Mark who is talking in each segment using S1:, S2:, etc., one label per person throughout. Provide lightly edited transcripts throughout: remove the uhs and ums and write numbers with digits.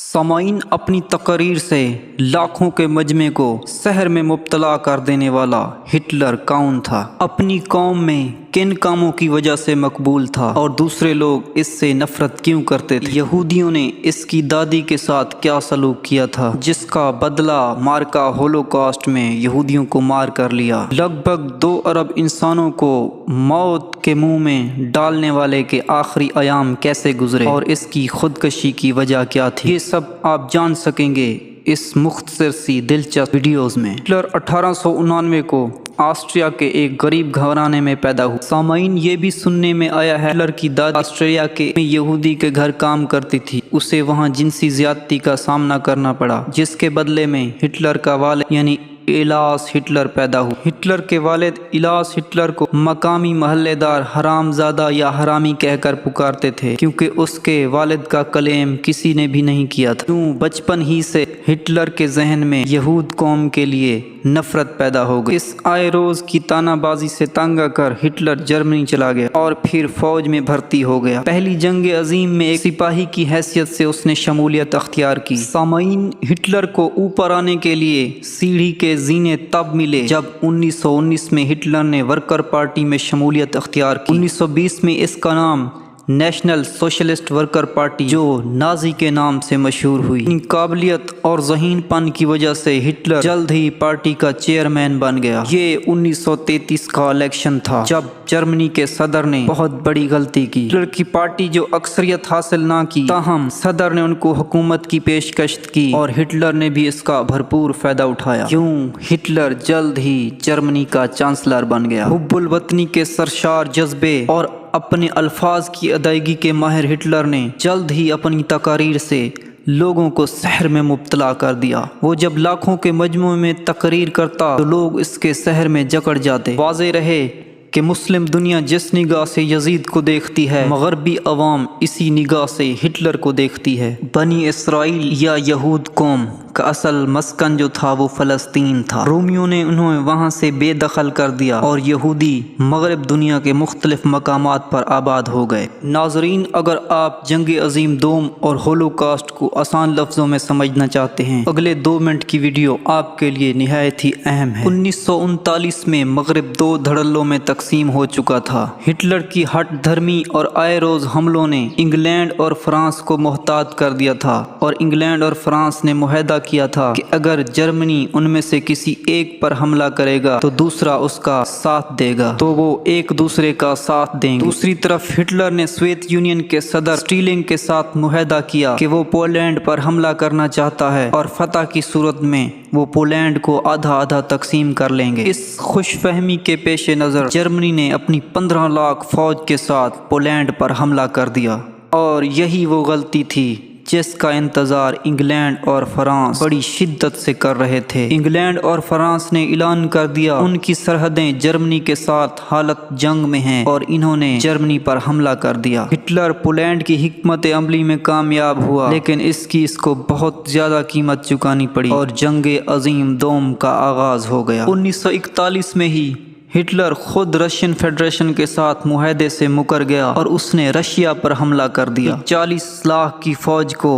S1: سامعین، اپنی تقریر سے لاکھوں کے مجمع کو سحر میں مبتلا کر دینے والا ہٹلر کون تھا؟ اپنی قوم میں کن کاموں کی وجہ سے مقبول تھا اور دوسرے لوگ اس سے نفرت کیوں کرتے تھے؟ یہودیوں نے اس کی دادی کے ساتھ کیا سلوک کیا تھا جس کا بدلہ مارکا ہولوکاسٹ میں یہودیوں کو مار کر لیا؟ لگ بھگ 2 ارب انسانوں کو موت کے منہ میں ڈالنے والے کے آخری ایام کیسے گزرے اور اس کی خودکشی کی وجہ کیا تھی؟ یہ سب آپ جان سکیں گے اس مختصر سی دلچسپ ویڈیوز میں۔ ہٹلر 1899 کو آسٹریا کے ایک غریب گھرانے میں پیدا ہوا۔ سامعین، یہ بھی سننے میں آیا ہے ہٹلر کی دادی آسٹریا کے یہودی کے گھر کام کرتی تھی، اسے وہاں جنسی زیادتی کا سامنا کرنا پڑا، جس کے بدلے میں ہٹلر کا والد یعنی ایلاس ہٹلر پیدا ہوا۔ ہٹلر کے والد ایلاس ہٹلر کو مقامی محلے دار حرام زادہ یا حرامی کہہ کر پکارتے تھے، کیونکہ اس کے والد کا کلیم کسی نے بھی نہیں کیا تھا۔ کیوں بچپن ہی سے ہٹلر کے ذہن میں یہود قوم کے لیے نفرت پیدا ہو گئی۔ اس آئے روز کی تانا بازی سے تنگ آ کر ہٹلر جرمنی چلا گیا اور پھر فوج میں بھرتی ہو گیا۔ پہلی جنگ عظیم میں ایک سپاہی کی حیثیت سے اس نے شمولیت اختیار کی۔ سامعین، ہٹلر کو اوپر آنے کے لیے سیڑھی کے زینے تب ملے جب 1919 میں ہٹلر نے ورکر پارٹی میں شمولیت اختیار کی۔ 1920 میں اس کا نام نیشنل سوشلسٹ ورکر پارٹی جو نازی کے نام سے مشہور ہوئی۔ ان قابلیت اور ذہین پن کی وجہ سے ہٹلر جلد ہی پارٹی کا چیئرمین بن گیا۔ یہ 1933 کا الیکشن تھا جب جرمنی کے صدر نے بہت بڑی غلطی کی۔ ہٹلر کی پارٹی جو اکثریت حاصل نہ کی، تاہم صدر نے ان کو حکومت کی پیشکش کی اور ہٹلر نے بھی اس کا بھرپور فائدہ اٹھایا۔ یوں ہٹلر جلد ہی جرمنی کا چانسلر بن گیا۔ حب الوطنی کے سرشار جذبے اور اپنے الفاظ کی ادائیگی کے ماہر ہٹلر نے جلد ہی اپنی تقاریر سے لوگوں کو سحر میں مبتلا کر دیا۔ وہ جب لاکھوں کے مجموعے میں تقریر کرتا تو لوگ اس کے سحر میں جکڑ جاتے۔ واضح رہے کہ مسلم دنیا جس نگاہ سے یزید کو دیکھتی ہے، مغربی عوام اسی نگاہ سے ہٹلر کو دیکھتی ہے۔ بنی اسرائیل یا یہود قوم کا اصل مسکن جو تھا وہ فلسطین تھا۔ رومیوں نے انہیں وہاں سے بے دخل کر دیا اور یہودی مغرب دنیا کے مختلف مقامات پر آباد ہو گئے۔ ناظرین، اگر آپ جنگ عظیم دوم اور ہولوکاسٹ کو آسان لفظوں میں سمجھنا چاہتے ہیں، اگلے 2 منٹ کی ویڈیو آپ کے لیے نہایت ہی اہم ہے۔ 1939 میں مغرب 2 دھڑلوں میں تقسیم ہو چکا تھا۔ ہٹلر کی ہٹ دھرمی اور آئے روز حملوں نے انگلینڈ اور فرانس کو محتاط کر دیا تھا اور انگلینڈ اور فرانس نے معاہدہ کیا تھا کہ اگر جرمنی ان میں سے کسی ایک پر حملہ کرے گا تو دوسرا اس کا ساتھ دے گا، تو وہ ایک دوسرے کا ساتھ دیں گے۔ دوسری طرف ہٹلر نے سوویت یونین کے صدر اسٹیلنگ کے ساتھ معاہدہ کیا کہ وہ پولینڈ پر حملہ کرنا چاہتا ہے اور فتح کی صورت میں وہ پولینڈ کو آدھا آدھا تقسیم کر لیں گے۔ اس خوش فہمی کے پیش نظر جرمنی نے اپنی 15 لاکھ فوج کے ساتھ پولینڈ پر حملہ کر دیا، اور یہی وہ غلطی تھی جس کا انتظار انگلینڈ اور فرانس بڑی شدت سے کر رہے تھے۔ انگلینڈ اور فرانس نے اعلان کر دیا ان کی سرحدیں جرمنی کے ساتھ حالت جنگ میں ہیں اور انہوں نے جرمنی پر حملہ کر دیا۔ ہٹلر پولینڈ کی حکمت عملی میں کامیاب ہوا، لیکن اس کو بہت زیادہ قیمت چکانی پڑی اور جنگ عظیم دوم کا آغاز ہو گیا۔ 1941 میں ہی ہٹلر خود رشین فیڈریشن کے ساتھ معاہدے سے مکر گیا اور اس نے رشیا پر حملہ کر دیا۔ 40 لاکھ کی فوج کو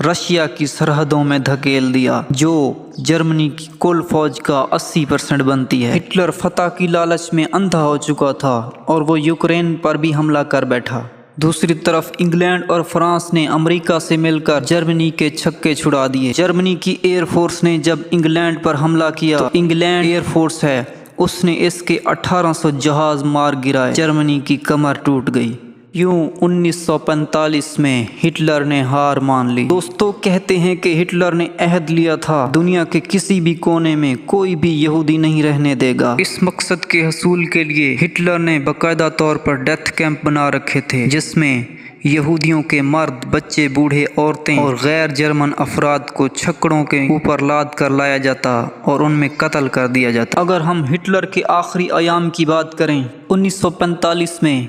S1: رشیا کی سرحدوں میں دھکیل دیا، جو جرمنی کی کل فوج کا 80% بنتی ہے۔ ہٹلر فتح کی لالچ میں اندھا ہو چکا تھا اور وہ یوکرین پر بھی حملہ کر بیٹھا۔ دوسری طرف انگلینڈ اور فرانس نے امریکہ سے مل کر جرمنی کے چھکے چھڑا دیے۔ جرمنی کی ایئر فورس نے جب انگلینڈ پر حملہ کیا تو انگلینڈ ایئر فورس ہے، اس نے اس کے 1800 جہاز مار گرائے۔ جرمنی کی کمر ٹوٹ گئی۔ یوں 1945 میں ہٹلر نے ہار مان لی۔ دوستو، کہتے ہیں کہ ہٹلر نے عہد لیا تھا دنیا کے کسی بھی کونے میں کوئی بھی یہودی نہیں رہنے دے گا۔ اس مقصد کے حصول کے لیے ہٹلر نے باقاعدہ طور پر ڈیتھ کیمپ بنا رکھے تھے، جس میں یہودیوں کے مرد، بچے، بوڑھے، عورتیں اور غیر جرمن افراد کو چھکڑوں کے اوپر لاد کر لایا جاتا اور ان میں قتل کر دیا جاتا۔ اگر ہم ہٹلر کے آخری ایام کی بات کریں، 1945 میں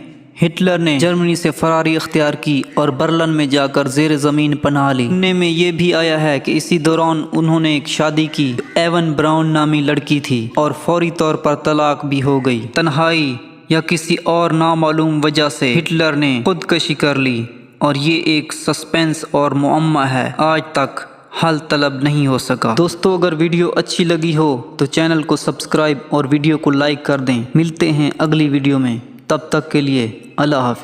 S1: ہٹلر نے جرمنی سے فراری اختیار کی اور برلن میں جا کر زیر زمین پناہ لی۔ سننے میں یہ بھی آیا ہے کہ اسی دوران انہوں نے ایک شادی کی، ایون براؤن نامی لڑکی تھی، اور فوری طور پر طلاق بھی ہو گئی۔ تنہائی یا کسی اور نامعلوم وجہ سے ہٹلر نے خودکشی کر لی اور یہ ایک سسپینس اور معمہ ہے آج تک حل طلب نہیں ہو سکا۔ دوستو اگر ویڈیو اچھی لگی ہو تو چینل کو سبسکرائب اور ویڈیو کو لائک کر دیں۔ ملتے ہیں اگلی ویڈیو میں، تب تک کے لیے اللہ حافظ۔